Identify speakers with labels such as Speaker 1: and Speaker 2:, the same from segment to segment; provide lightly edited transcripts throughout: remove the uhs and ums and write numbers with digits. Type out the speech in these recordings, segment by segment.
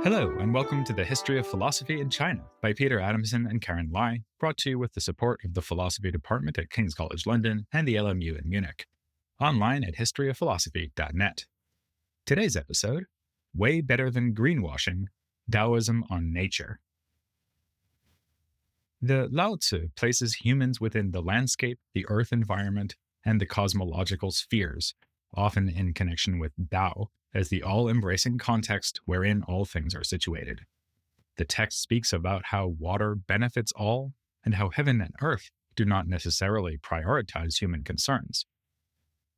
Speaker 1: Hello, and welcome to the History of Philosophy in China by Peter Adamson and Karen Lai, brought to you with the support of the Philosophy Department at King's College London and the LMU in Munich. Online at historyofphilosophy.net. Today's episode, Way Better Than Greenwashing, Taoism on Nature. The Laozi places humans within the landscape, the earth environment, and the cosmological spheres, often in connection with Tao, as the all-embracing context wherein all things are situated. The text speaks about how water benefits all, and how heaven and earth do not necessarily prioritize human concerns.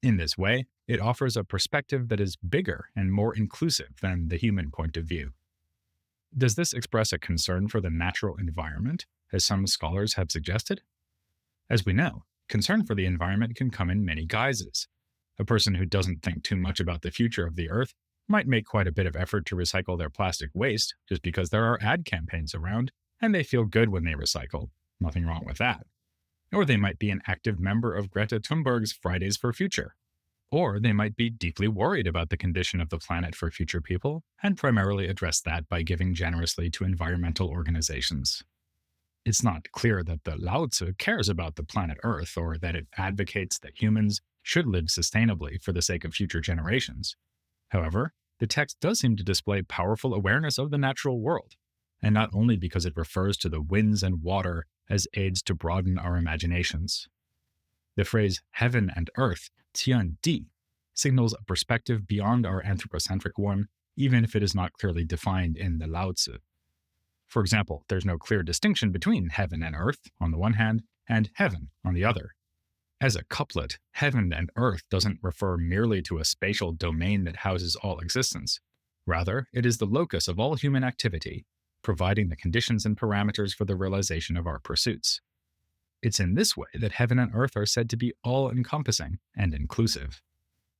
Speaker 1: In this way, it offers a perspective that is bigger and more inclusive than the human point of view. Does this express a concern for the natural environment, as some scholars have suggested? As we know, concern for the environment can come in many guises. A person who doesn't think too much about the future of the Earth might make quite a bit of effort to recycle their plastic waste just because there are ad campaigns around, and they feel good when they recycle. Nothing wrong with that. Or they might be an active member of Greta Thunberg's Fridays for Future. Or they might be deeply worried about the condition of the planet for future people, and primarily address that by giving generously to environmental organizations. It's not clear that the Laozi cares about the planet Earth, or that it advocates that humans should live sustainably for the sake of future generations. However, the text does seem to display powerful awareness of the natural world, and not only because it refers to the winds and water as aids to broaden our imaginations. The phrase heaven and earth, tian di, signals a perspective beyond our anthropocentric one, even if it is not clearly defined in the Laozi. For example, there's no clear distinction between heaven and earth on the one hand, and heaven on the other. As a couplet, heaven and earth doesn't refer merely to a spatial domain that houses all existence. Rather, it is the locus of all human activity, providing the conditions and parameters for the realization of our pursuits. It's in this way that heaven and earth are said to be all-encompassing and inclusive.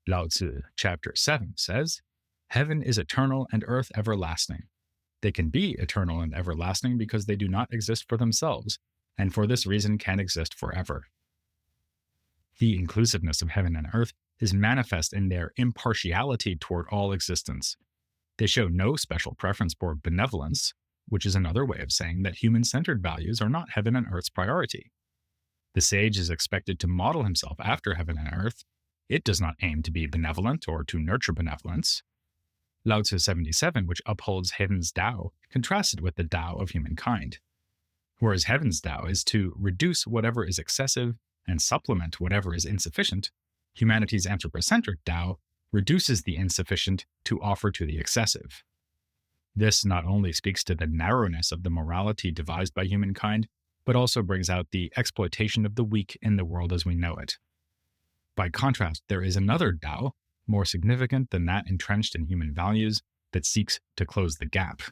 Speaker 1: Laozi, chapter 7, says, "Heaven is eternal and earth everlasting. They can be eternal and everlasting because they do not exist for themselves, and for this reason can exist forever." The inclusiveness of heaven and earth is manifest in their impartiality toward all existence. They show no special preference for benevolence, which is another way of saying that human-centered values are not heaven and earth's priority. The sage is expected to model himself after heaven and earth. It does not aim to be benevolent or to nurture benevolence. Laozi 77, which upholds heaven's Tao, contrasts it with the Tao of humankind. Whereas heaven's Tao is to reduce whatever is excessive and supplement whatever is insufficient, humanity's anthropocentric Tao reduces the insufficient to offer to the excessive. This not only speaks to the narrowness of the morality devised by humankind, but also brings out the exploitation of the weak in the world as we know it. By contrast, there is another Tao, more significant than that entrenched in human values, that seeks to close the gap.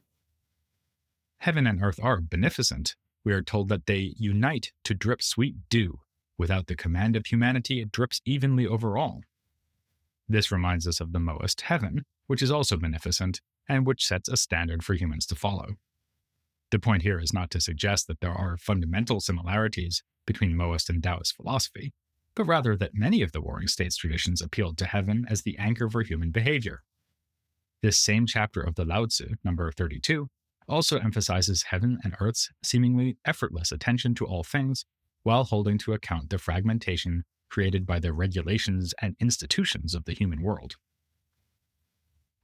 Speaker 1: Heaven and earth are beneficent. We are told that they unite to drip sweet dew. Without the command of humanity, it drips evenly over all. This reminds us of the Moist heaven, which is also beneficent, and which sets a standard for humans to follow. The point here is not to suggest that there are fundamental similarities between Moist and Taoist philosophy, but rather that many of the Warring States traditions appealed to heaven as the anchor for human behavior. This same chapter of the Laozi, number 32, also emphasizes heaven and earth's seemingly effortless attention to all things, while holding to account the fragmentation created by the regulations and institutions of the human world.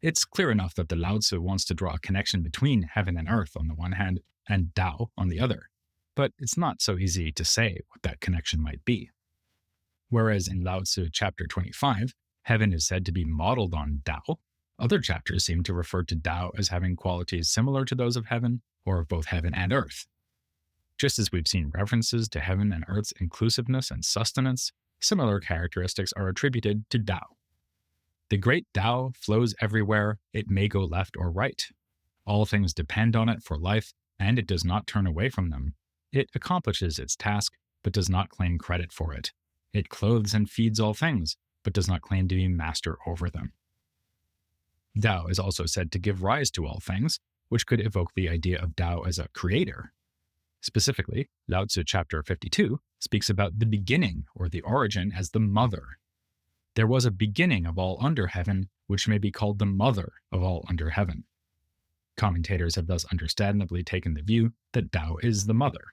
Speaker 1: It's clear enough that the Laozi wants to draw a connection between heaven and earth on the one hand, and Tao on the other, but it's not so easy to say what that connection might be. Whereas in Laozi chapter 25, heaven is said to be modeled on Tao, other chapters seem to refer to Tao as having qualities similar to those of heaven, or of both heaven and earth. Just as we've seen references to heaven and earth's inclusiveness and sustenance, similar characteristics are attributed to Tao. The great Tao flows everywhere, it may go left or right. All things depend on it for life, and it does not turn away from them. It accomplishes its task, but does not claim credit for it. It clothes and feeds all things, but does not claim to be master over them. Tao is also said to give rise to all things, which could evoke the idea of Tao as a creator. Specifically, Laozi chapter 52 speaks about the beginning or the origin as the mother. There was a beginning of all under heaven, which may be called the mother of all under heaven. Commentators have thus understandably taken the view that Tao is the mother.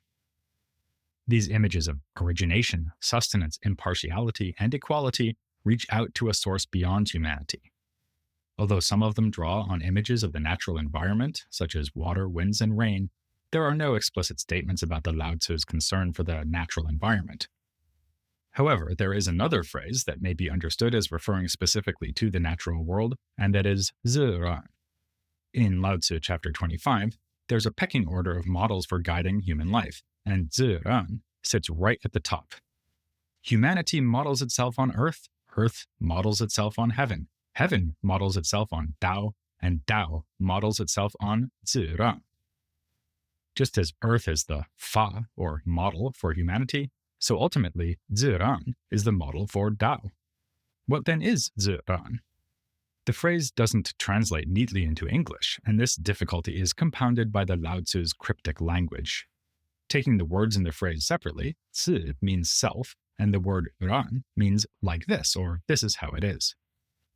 Speaker 1: These images of origination, sustenance, impartiality, and equality reach out to a source beyond humanity. Although some of them draw on images of the natural environment, such as water, winds, and rain, there are no explicit statements about the Laozi's concern for the natural environment. However, there is another phrase that may be understood as referring specifically to the natural world, and that is ziran. In Laozi chapter 25, there's a pecking order of models for guiding human life, and ziran sits right at the top. Humanity models itself on earth, earth models itself on heaven, heaven models itself on Tao, and Tao models itself on ziran. Just as earth is the fa, or model, for humanity, so ultimately ziran is the model for Tao. What then is ziran? The phrase doesn't translate neatly into English, and this difficulty is compounded by the Laozi's cryptic language. Taking the words in the phrase separately, zi means self, and the word ran means like this, or this is how it is.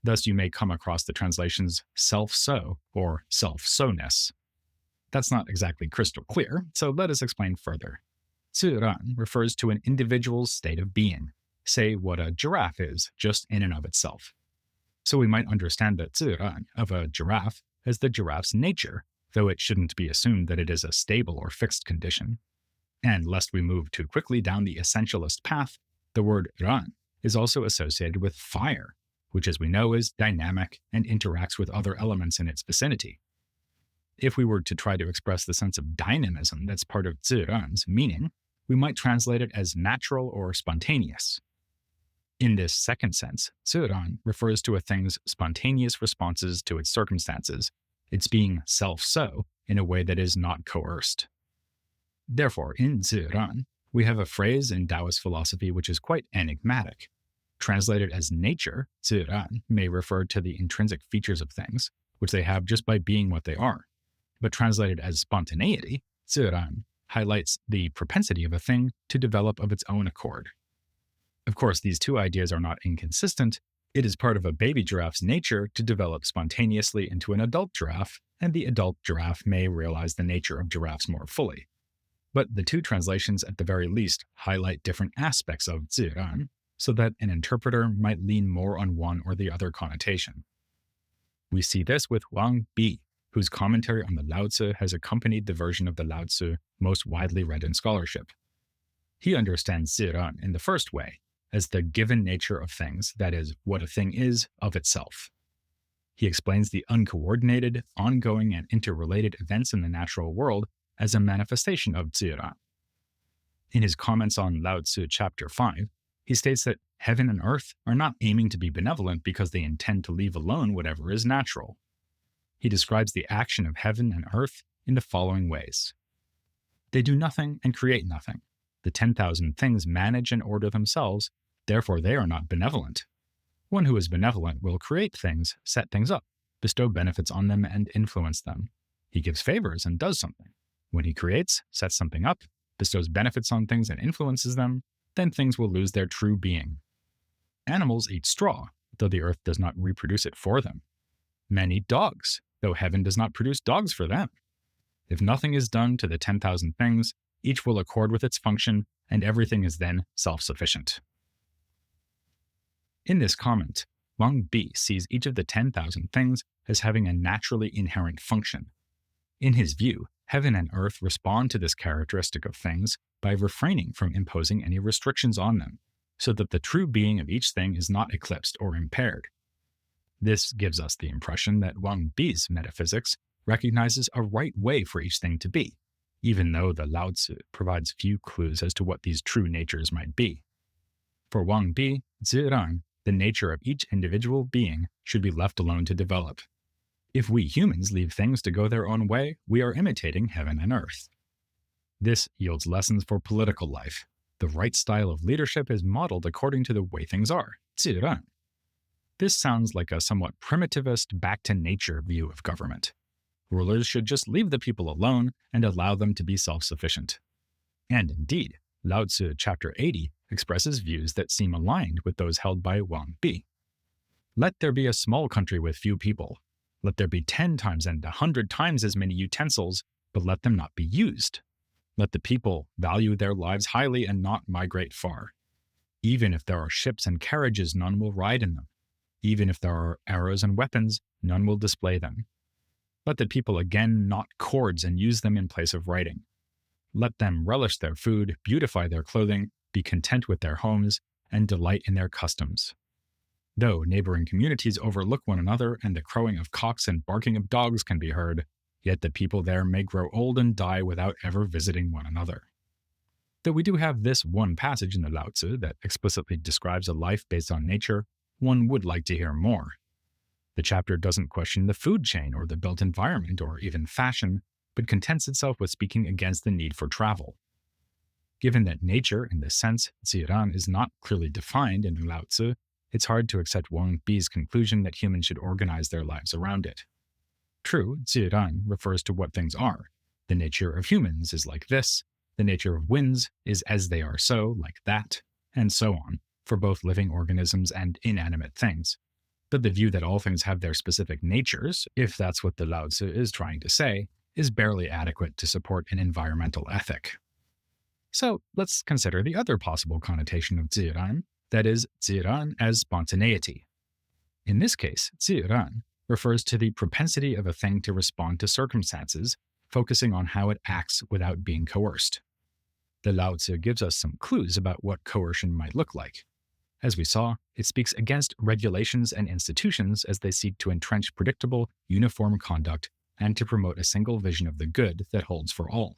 Speaker 1: Thus you may come across the translations self-so or self-so-ness. That's not exactly crystal clear, so let us explain further. Ziran refers to an individual's state of being, say what a giraffe is, just in and of itself. So we might understand the ziran of a giraffe as the giraffe's nature, though it shouldn't be assumed that it is a stable or fixed condition. And lest we move too quickly down the essentialist path, the word ran is also associated with fire, which as we know is dynamic and interacts with other elements in its vicinity. If we were to try to express the sense of dynamism that's part of ziran's meaning, we might translate it as natural or spontaneous. In this second sense, ziran refers to a thing's spontaneous responses to its circumstances, its being self-so in a way that is not coerced. Therefore, in ziran, we have a phrase in Taoist philosophy which is quite enigmatic. Translated as nature, ziran may refer to the intrinsic features of things, which they have just by being what they are. But translated as spontaneity, ziran highlights the propensity of a thing to develop of its own accord. Of course, these two ideas are not inconsistent. It is part of a baby giraffe's nature to develop spontaneously into an adult giraffe, and the adult giraffe may realize the nature of giraffes more fully. But the two translations at the very least highlight different aspects of ziran, so that an interpreter might lean more on one or the other connotation. We see this with Wang Bi, whose commentary on the Laozi has accompanied the version of the Laozi most widely read in scholarship. He understands ziran in the first way, as the given nature of things, that is, what a thing is of itself. He explains the uncoordinated, ongoing, and interrelated events in the natural world as a manifestation of ziran. In his comments on Laozi chapter 5, he states that heaven and earth are not aiming to be benevolent because they intend to leave alone whatever is natural. He describes the action of heaven and earth in the following ways. They do nothing and create nothing. The 10,000 things manage and order themselves, therefore they are not benevolent. One who is benevolent will create things, set things up, bestow benefits on them, and influence them. He gives favors and does something. When he creates, sets something up, bestows benefits on things and influences them, then things will lose their true being. Animals eat straw, though the earth does not reproduce it for them. Men eat dogs, though heaven does not produce dogs for them. If nothing is done to the 10,000 things, each will accord with its function, and everything is then self-sufficient. In this comment, Wang Bi sees each of the 10,000 things as having a naturally inherent function. In his view, heaven and earth respond to this characteristic of things by refraining from imposing any restrictions on them, so that the true being of each thing is not eclipsed or impaired. This gives us the impression that Wang Bi's metaphysics recognizes a right way for each thing to be, even though the Laozi provides few clues as to what these true natures might be. For Wang Bi, ziran, the nature of each individual being, should be left alone to develop. If we humans leave things to go their own way, we are imitating heaven and earth. This yields lessons for political life. The right style of leadership is modeled according to the way things are, ziran. This sounds like a somewhat primitivist, back-to-nature view of government. Rulers should just leave the people alone and allow them to be self-sufficient. And indeed, Laozi chapter 80 expresses views that seem aligned with those held by Wang Bi. Let there be a small country with few people. Let there be 10 times and 100 times as many utensils, but let them not be used. Let the people value their lives highly and not migrate far. Even if there are ships and carriages, none will ride in them. Even if there are arrows and weapons, none will display them. Let the people again knot cords and use them in place of writing. Let them relish their food, beautify their clothing, be content with their homes, and delight in their customs. Though neighboring communities overlook one another and the crowing of cocks and barking of dogs can be heard, yet the people there may grow old and die without ever visiting one another. Though we do have this one passage in the Laozi that explicitly describes a life based on nature, one would like to hear more. The chapter doesn't question the food chain or the built environment or even fashion, but contents itself with speaking against the need for travel. Given that nature, in this sense, Ziran, is not clearly defined in Laozi, it's hard to accept Wang Bi's conclusion that humans should organize their lives around it. True, Ziran refers to what things are. The nature of humans is like this, the nature of winds is as they are so, like that, and so on, for both living organisms and inanimate things. But the view that all things have their specific natures, if that's what the Laozi is trying to say, is barely adequate to support an environmental ethic. So let's consider the other possible connotation of Ziran, that is, Ziran as spontaneity. In this case, Ziran refers to the propensity of a thing to respond to circumstances, focusing on how it acts without being coerced. The Laozi gives us some clues about what coercion might look like. As we saw, it speaks against regulations and institutions as they seek to entrench predictable, uniform conduct and to promote a single vision of the good that holds for all.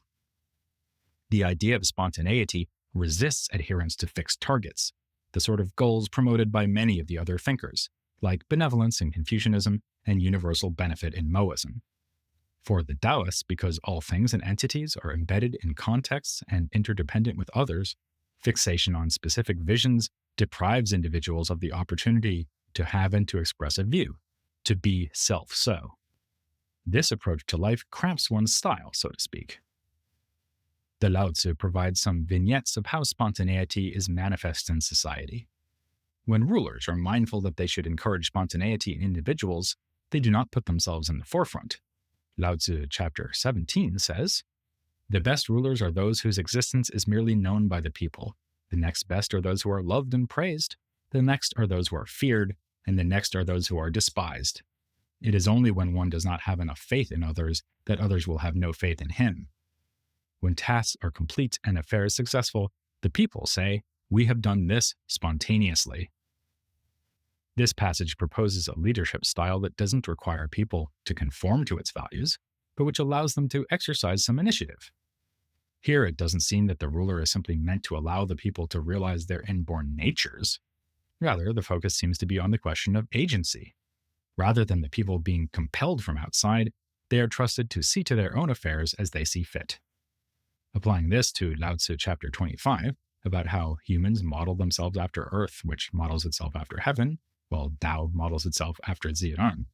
Speaker 1: The idea of spontaneity resists adherence to fixed targets, the sort of goals promoted by many of the other thinkers, like benevolence in Confucianism and universal benefit in Moism. For the Taoists, because all things and entities are embedded in contexts and interdependent with others, fixation on specific visions deprives individuals of the opportunity to have and to express a view, to be self-so. This approach to life cramps one's style, so to speak. The Laozi provides some vignettes of how spontaneity is manifest in society. When rulers are mindful that they should encourage spontaneity in individuals, they do not put themselves in the forefront. Laozi chapter 17 says, "The best rulers are those whose existence is merely known by the people. The next best are those who are loved and praised. The next are those who are feared, and the next are those who are despised. It is only when one does not have enough faith in others that others will have no faith in him. When tasks are complete and affairs successful, the people say, 'We have done this spontaneously.'" This passage proposes a leadership style that doesn't require people to conform to its values, but which allows them to exercise some initiative. Here, it doesn't seem that the ruler is simply meant to allow the people to realize their inborn natures. Rather, the focus seems to be on the question of agency. Rather than the people being compelled from outside, they are trusted to see to their own affairs as they see fit. Applying this to Laozi chapter 25, about how humans model themselves after Earth, which models itself after heaven, while Tao models itself after Ziran,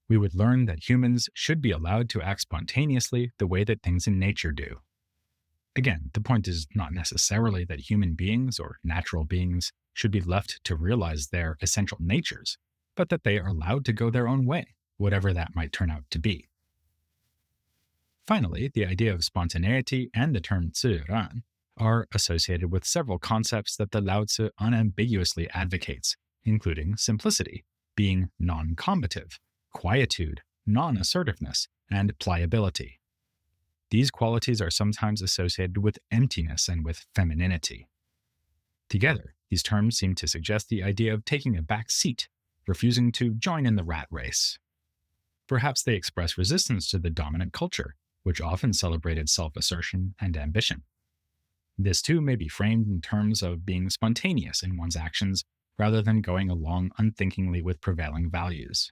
Speaker 1: we would learn that humans should be allowed to act spontaneously the way that things in nature do. Again, the point is not necessarily that human beings or natural beings should be left to realize their essential natures, but that they are allowed to go their own way, whatever that might turn out to be. Finally, the idea of spontaneity and the term ziran are associated with several concepts that the Laozi unambiguously advocates, including simplicity, being non-combative, quietude, non-assertiveness, and pliability. These qualities are sometimes associated with emptiness and with femininity. Together, these terms seem to suggest the idea of taking a back seat, refusing to join in the rat race. Perhaps they express resistance to the dominant culture, which often celebrated self-assertion and ambition. This too may be framed in terms of being spontaneous in one's actions rather than going along unthinkingly with prevailing values.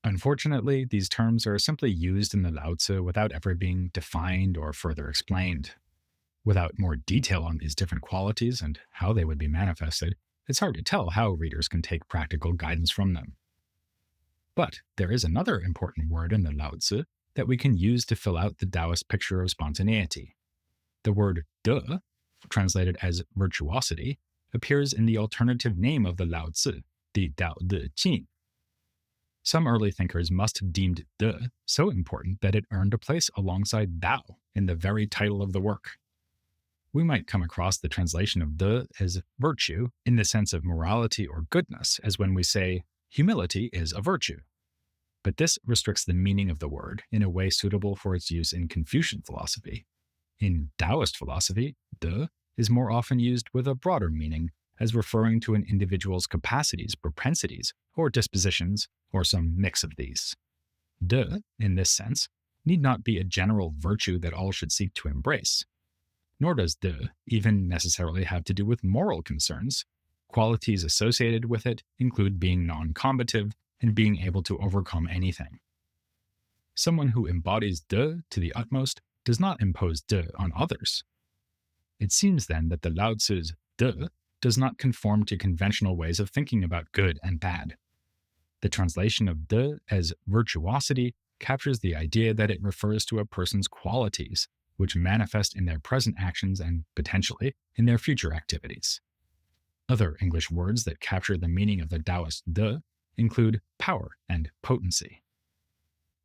Speaker 1: Unfortunately, these terms are simply used in the Laozi without ever being defined or further explained. Without more detail on these different qualities and how they would be manifested, it's hard to tell how readers can take practical guidance from them. But there is another important word in the Laozi that we can use to fill out the Taoist picture of spontaneity. The word de, translated as virtuosity, appears in the alternative name of the Laozi, the Daodejing. Some early thinkers must have deemed de so important that it earned a place alongside Dao in the very title of the work. We might come across the translation of de as virtue in the sense of morality or goodness, as when we say, humility is a virtue. But this restricts the meaning of the word in a way suitable for its use in Confucian philosophy. In Taoist philosophy, de is more often used with a broader meaning as referring to an individual's capacities, propensities, or dispositions, or some mix of these. De, in this sense, need not be a general virtue that all should seek to embrace. Nor does de even necessarily have to do with moral concerns. Qualities associated with it include being non-combative and being able to overcome anything. Someone who embodies de to the utmost does not impose de on others. It seems then that the Lao Tzu's de does not conform to conventional ways of thinking about good and bad. The translation of de as virtuosity captures the idea that it refers to a person's qualities, which manifest in their present actions and, potentially, in their future activities. Other English words that capture the meaning of the Taoist de include power and potency.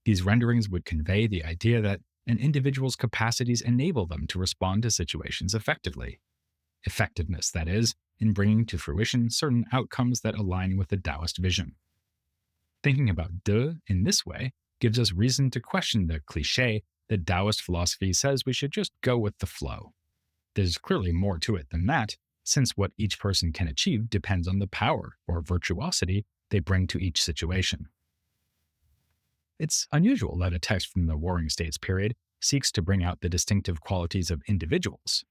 Speaker 1: These renderings would convey the idea that an individual's capacities enable them to respond to situations effectively. Effectiveness, that is, in bringing to fruition certain outcomes that align with the Taoist vision. Thinking about de in this way gives us reason to question the cliché that Taoist philosophy says we should just go with the flow. There's clearly more to it than that, since what each person can achieve depends on the power or virtuosity they bring to each situation. It's unusual that a text from the Warring States period seeks to bring out the distinctive qualities of individuals.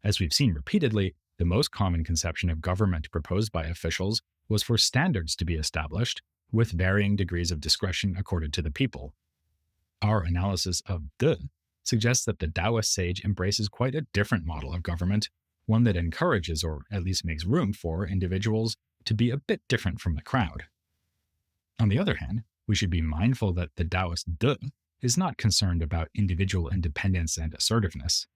Speaker 1: As we've seen repeatedly, the most common conception of government proposed by officials was for standards to be established, with varying degrees of discretion accorded to the people. Our analysis of de suggests that the Taoist sage embraces quite a different model of government, one that encourages, or at least makes room for, individuals to be a bit different from the crowd. On the other hand, we should be mindful that the Taoist de is not concerned about individual independence and assertiveness.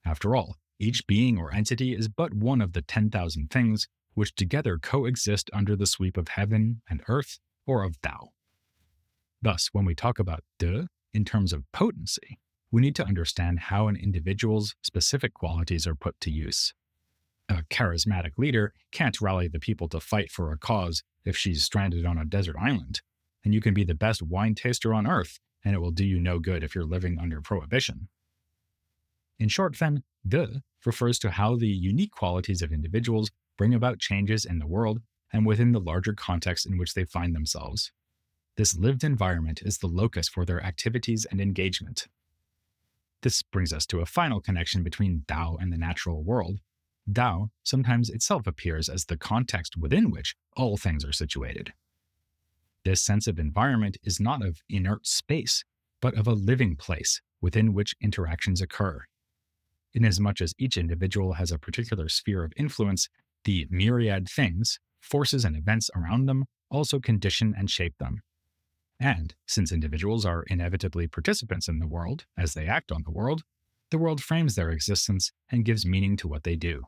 Speaker 1: After all, each being or entity is but one of the 10,000 things which together coexist under the sweep of heaven and earth, or of Tao. Thus, when we talk about de in terms of potency, we need to understand how an individual's specific qualities are put to use. A charismatic leader can't rally the people to fight for a cause if she's stranded on a desert island, and you can be the best wine taster on earth, and it will do you no good if you're living under prohibition. In short, then, de refers to how the unique qualities of individuals bring about changes in the world and within the larger context in which they find themselves. This lived environment is the locus for their activities and engagement. This brings us to a final connection between Tao and the natural world. Tao sometimes itself appears as the context within which all things are situated. This sense of environment is not of inert space, but of a living place within which interactions occur. Inasmuch as each individual has a particular sphere of influence, the myriad things, forces and events around them also condition and shape them. And, since individuals are inevitably participants in the world as they act on the world frames their existence and gives meaning to what they do.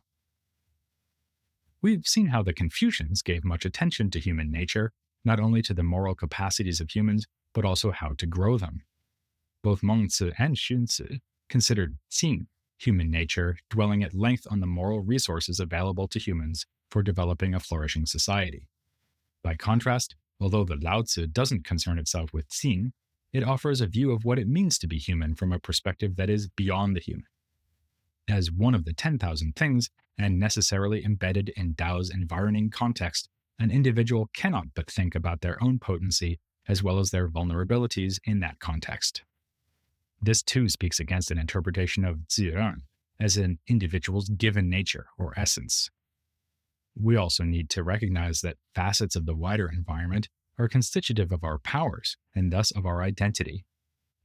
Speaker 1: We've seen how the Confucians gave much attention to human nature, not only to the moral capacities of humans, but also how to grow them. Both Mengzi and Xunzi considered Qing, human nature, dwelling at length on the moral resources available to humans for developing a flourishing society. By contrast, although the Laozi doesn't concern itself with Qing, it offers a view of what it means to be human from a perspective that is beyond the human. As one of the 10,000 things, and necessarily embedded in Tao's environing context, an individual cannot but think about their own potency as well as their vulnerabilities in that context. This too speaks against an interpretation of ziren as an individual's given nature or essence. We also need to recognize that facets of the wider environment are constitutive of our powers and thus of our identity.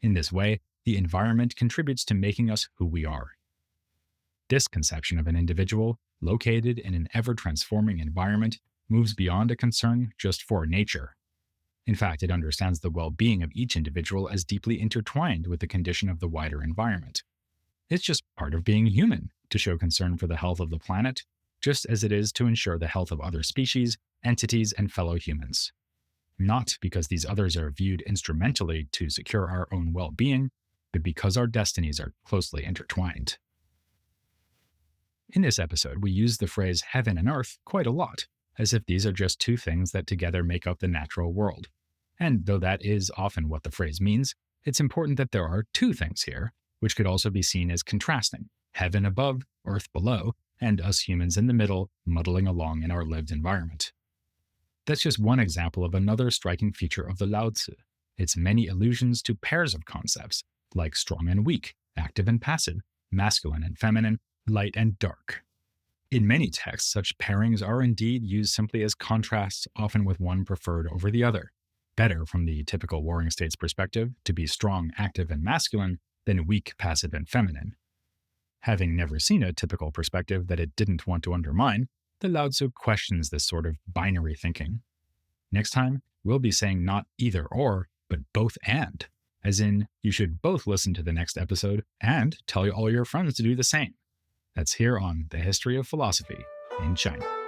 Speaker 1: In this way, the environment contributes to making us who we are. This conception of an individual, located in an ever-transforming environment, moves beyond a concern just for nature. In fact, it understands the well-being of each individual as deeply intertwined with the condition of the wider environment. It's just part of being human to show concern for the health of the planet, just as it is to ensure the health of other species, entities, and fellow humans. Not because these others are viewed instrumentally to secure our own well being, but because our destinies are closely intertwined. In this episode, we use the phrase heaven and earth quite a lot, as if these are just two things that together make up the natural world. And though that is often what the phrase means, it's important that there are two things here, which could also be seen as contrasting: heaven above, earth below, and us humans in the middle, muddling along in our lived environment. That's just one example of another striking feature of the Laozi, its many allusions to pairs of concepts, like strong and weak, active and passive, masculine and feminine, light and dark. In many texts, such pairings are indeed used simply as contrasts, often with one preferred over the other. Better from the typical warring state's perspective to be strong, active, and masculine than weak, passive, and feminine. Having never seen a typical perspective that it didn't want to undermine, the Laozi questions this sort of binary thinking. Next time, we'll be saying not either or, but both and, as in, you should both listen to the next episode and tell all your friends to do the same. That's here on The History of Philosophy in China.